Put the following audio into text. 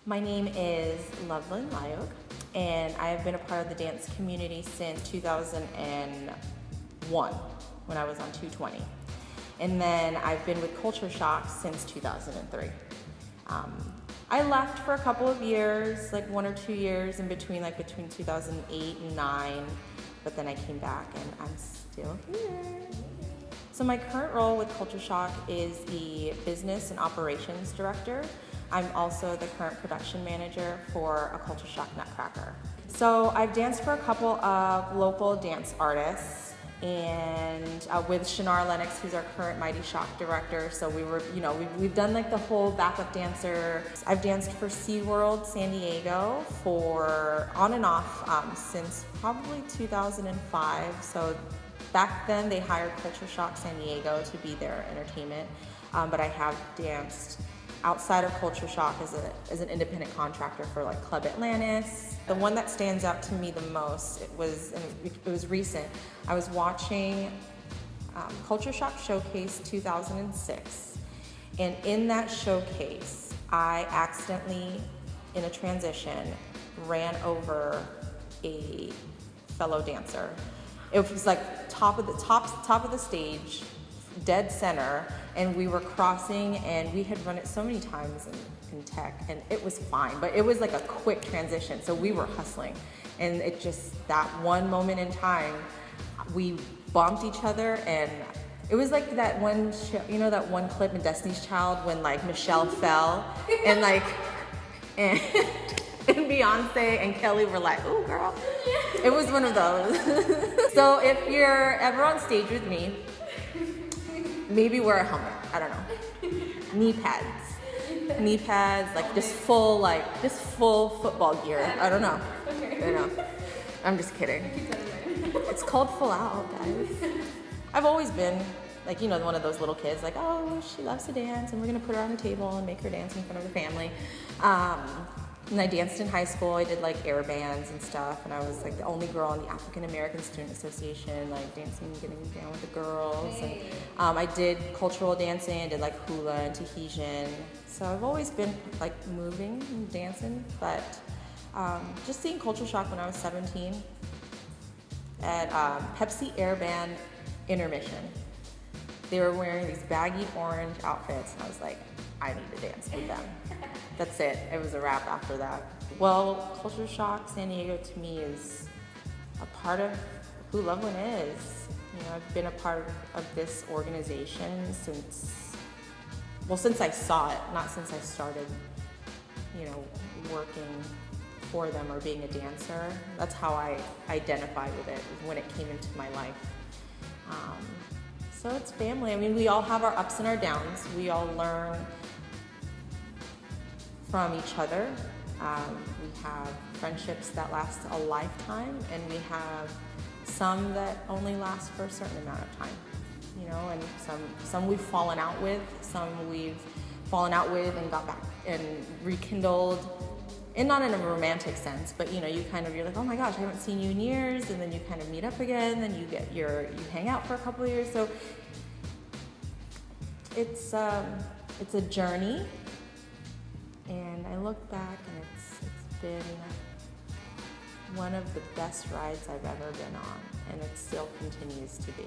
My name is Lovelyn Layug, and I have been a part of the dance community since 2001 when I was on 220. And then I've been with Culture Shock since 2003. I left for a couple of years, like 1 or 2 years in between, like between 2008 and 9, but then I came back and I'm still here. So my current role with Culture Shock is the Business and Operations Director. I'm also the current production manager for a Culture Shock Nutcracker. So I've danced for a couple of local dance artists, and with Shannara Lennox, who's our current Mighty Shock director. So we've done like the whole backup dancer. I've danced for SeaWorld San Diego for on and off since probably 2005. So back then they hired Culture Shock San Diego to be their entertainment, but I have danced outside of Culture Shock as an independent contractor for like Club Atlantis. The one that stands out to me the most, it was recent. I was watching Culture Shock Showcase 2006, and in that showcase, I accidentally, in a transition, ran over a fellow dancer. It was like top of the stage, dead center, and we were crossing, and we had run it so many times in tech, and it was fine, but it was like a quick transition, so we were hustling, and it just, that one moment in time, we bumped each other, and it was like that one, that one clip in Destiny's Child when like Michelle fell, and like, and Beyonce and Kelly were like, "Ooh, girl." It was one of those. So if you're ever on stage with me, maybe wear a helmet, I don't know. Knee pads, like just full football gear. I don't know. I'm just kidding. It's called Full Out, guys. I've always been like, one of those little kids, like, oh, she loves to dance and we're gonna put her on the table and make her dance in front of the family. And I danced in high school. I did like air bands and stuff, and I was like the only girl in the African American Student Association, like dancing, getting down with the girls. Hey. And I did cultural dancing. I did like hula and Tahitian. So I've always been like moving and dancing, but just seeing Culture Shock when I was 17 at Pepsi Air Band intermission. They were wearing these baggy orange outfits, and I was like, I need to dance with them. That's it. It was a wrap after that. Well, Culture Shock San Diego to me is a part of who Lovelyn is. I've been a part of this organization since I saw it, not since I started, working for them or being a dancer. That's how I identify with it, when it came into my life. So it's family. I mean, we all have our ups and our downs. We all learn from each other. We have friendships that last a lifetime, and we have some that only last for a certain amount of time. And some we've fallen out with, and got back and rekindled, and not in a romantic sense, but you're like, oh my gosh, I haven't seen you in years, and then you kind of meet up again, then you hang out for a couple of years. So it's a journey. And I look back, and it's been one of the best rides I've ever been on, and it still continues to be.